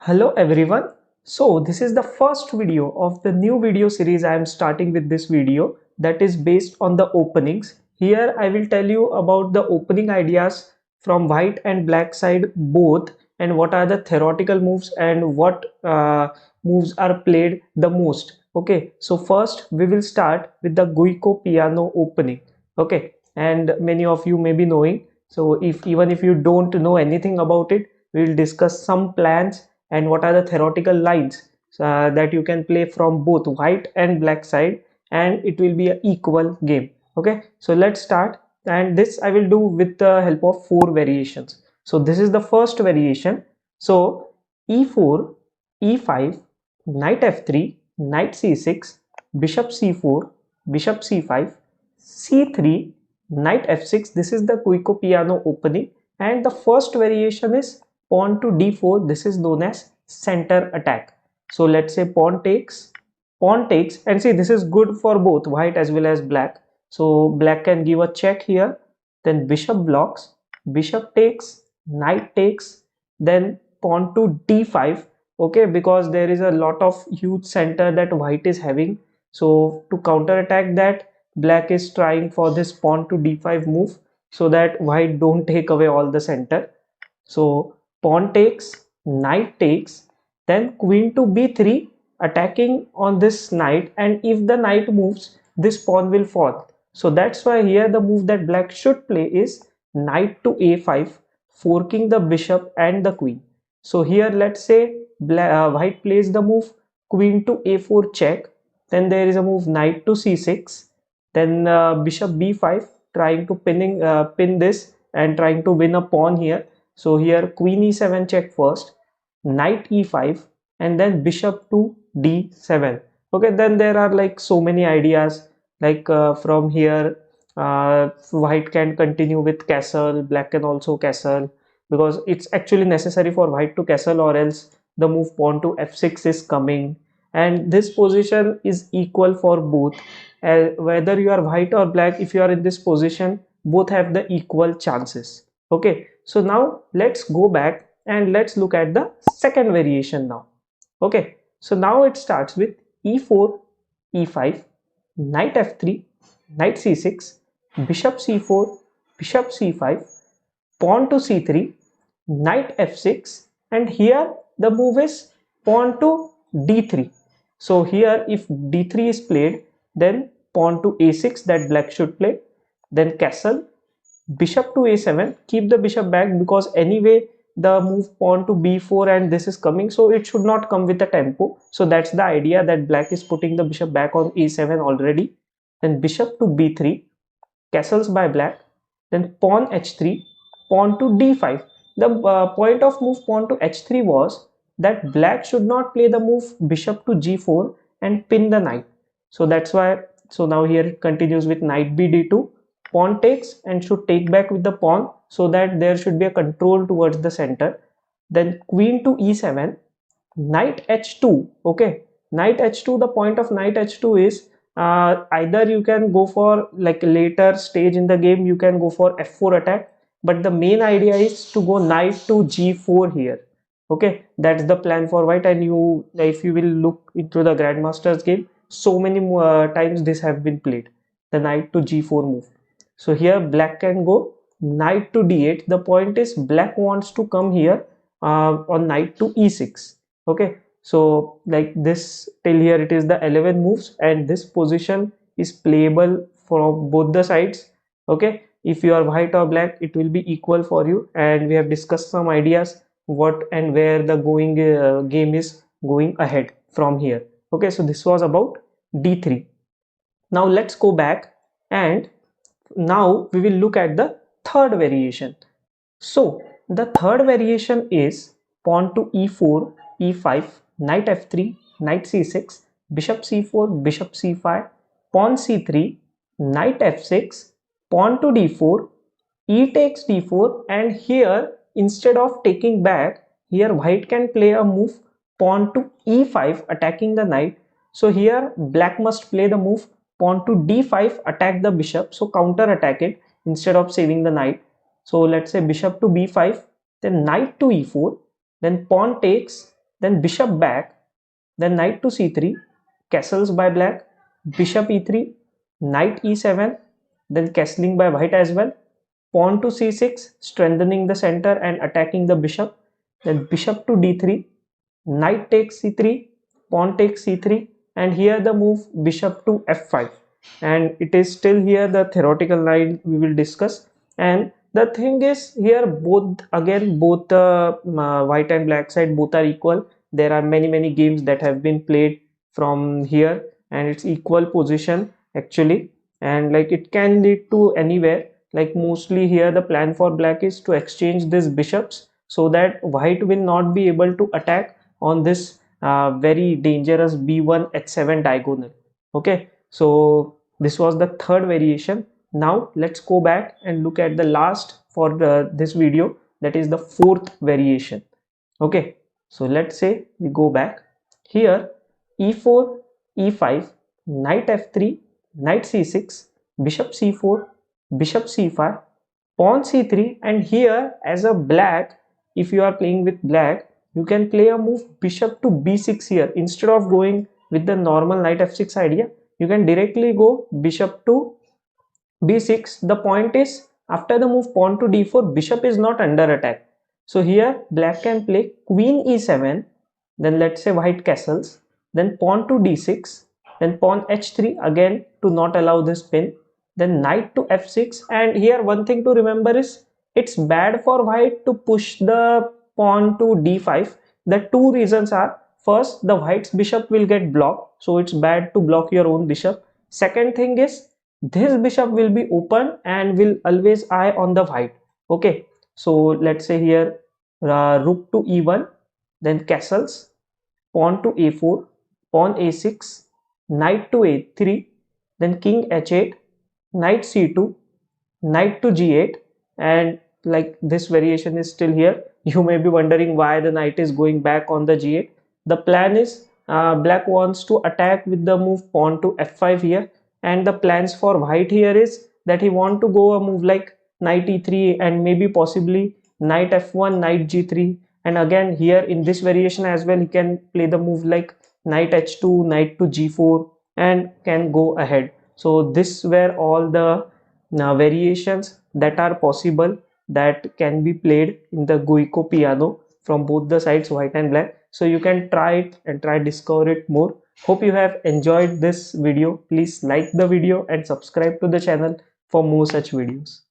Hello everyone. So this is the first video of the new video series I am starting with this video that is based on the openings. Here I will tell you about the opening ideas from white and black side both, and what are the theoretical moves and what moves are played the most. Okay, so first we will start with the Guico piano opening. Okay, and many of you may be knowing. So if even if you don't know anything about it, we will discuss some plans and what are the theoretical lines that you can play from both white and black side, and it will be an equal game. Okay, so let's start, and this I will do with the help of four variations. So this is the first variation. So e4, e5, knight f3, knight c6, bishop c4, bishop c5, c3, knight f6. This is the Cuico piano opening, and the first variation is pawn to d4. This is known as center attack. So let's say pawn takes, and see, this is good for both white as well as black. So black can give a check here, then bishop blocks, bishop takes, knight takes, then pawn to d5. Okay, because there is a lot of huge center that white is having. So to counter attack that, black is trying for this pawn to d5 move so that white don't take away all the center. So pawn takes, knight takes, then queen to b3, attacking on this knight, and if the knight moves, this pawn will fall. So that's why here the move that black should play is knight to a5, forking the bishop and the queen. So here let's say white plays the move queen to a4 check, then there is a move knight to c6, then bishop b5, trying to pin this and trying to win a pawn here. So here queen e7 check first, knight e5, and then bishop to d7. Okay, then there are like so many ideas, like from here white can continue with castle, black can also castle, because it's actually necessary for white to castle, or else the move pawn to f6 is coming, and this position is equal for both. Whether you are white or black, if you are in this position, both have the equal chances. Okay, so now let's go back and let's look at the second variation now. Okay, so now it starts with e4, e5, knight f3, knight c6, bishop c4, bishop c5, pawn to c3, knight f6, and here the move is pawn to d3. So here if d3 is played, then pawn to a6 that black should play, then castle, bishop to a7, keep the bishop back because anyway the move pawn to b4 and this is coming, so it should not come with a tempo. So that's the idea, that black is putting the bishop back on a7 already. Then bishop to b3, castles by black, then pawn h3, pawn to d5. The point of move pawn to h3 was that black should not play the move bishop to g4 and pin the knight. So that's why, so now here it continues with knight b d2, pawn takes and should take back with the pawn so that there should be a control towards the center. Then queen to e7, knight h2. Okay, knight h2, the point of knight h2 is either you can go for, like later stage in the game, you can go for f4 attack, but the main idea is to go knight to g4 here. Okay, that's the plan for white, and you, if you will look into the grandmasters game, so many times this have been played, the knight to g4 move. So here black can go knight to d8. The point is black wants to come here on knight to e6. Okay, so like this till here it is the 11 moves, and this position is playable from both the sides. Okay, if you are white or black, it will be equal for you, and we have discussed some ideas what and where the game is going ahead from here. Okay, so this was about d3. Now let's go back, and now we will look at the third variation. So the third variation is pawn to e4, e5, knight f3, knight c6, bishop c4, bishop c5, pawn c3, knight f6, pawn to d4, e takes d4, and here instead of taking back, here white can play a move pawn to e5 attacking the knight. So here black must play the move pawn to d5 attack the bishop, so counter attack it instead of saving the knight. So let's say bishop to b5, then knight to e4, then pawn takes, then bishop back, then knight to c3, castles by black, bishop e3, knight e7, then castling by white as well, pawn to c6, strengthening the center and attacking the bishop, then bishop to d3, knight takes c3, pawn takes c3, and here the move bishop to f5. And it is still here the theoretical line we will discuss. And the thing is here, both the white and black side both are equal. There are many games that have been played from here, and it's equal position actually, and like it can lead to anywhere. Like mostly here the plan for black is to exchange these bishops so that white will not be able to attack on this very dangerous b1 h7 diagonal. Okay, so this was the third variation. Now let's go back and look at the last for this video, that is the fourth variation. Okay, so let's say we go back here, e4, e5, knight f3, knight c6, bishop c4, bishop c5, pawn c3, and here as a black, if you are playing with black, you can play a move bishop to b6 here. Instead of going with the normal knight f6 idea, you can directly go bishop to b6. The point is, after the move pawn to d4, bishop is not under attack. So here black can play queen e7, then let's say white castles, then pawn to d6, then pawn h3 again to not allow this pin, then knight to f6. And here one thing to remember is, it's bad for white to push the pawn to d5. The two reasons are, first, the white's bishop will get blocked, so it's bad to block your own bishop. Second thing is, this bishop will be open and will always eye on the white. Okay, so let's say here rook to e1, then castles, pawn to a4, pawn a6, knight to a3, then king h8, knight c2, knight to g8. And like this variation is still here. You may be wondering why the knight is going back on the g8. The plan is, black wants to attack with the move pawn to f5 here, and the plans for white here is that he want to go a move like knight e3 and maybe possibly knight f1, knight g3. And again here in this variation as well, he can play the move like knight h2, knight to g4, and can go ahead. So this were all the variations that are possible, that can be played in the Guico piano from both the sides, white and black. So you can try it and try discover it more. Hope you have enjoyed this video. Please like the video and subscribe to the channel for more such videos.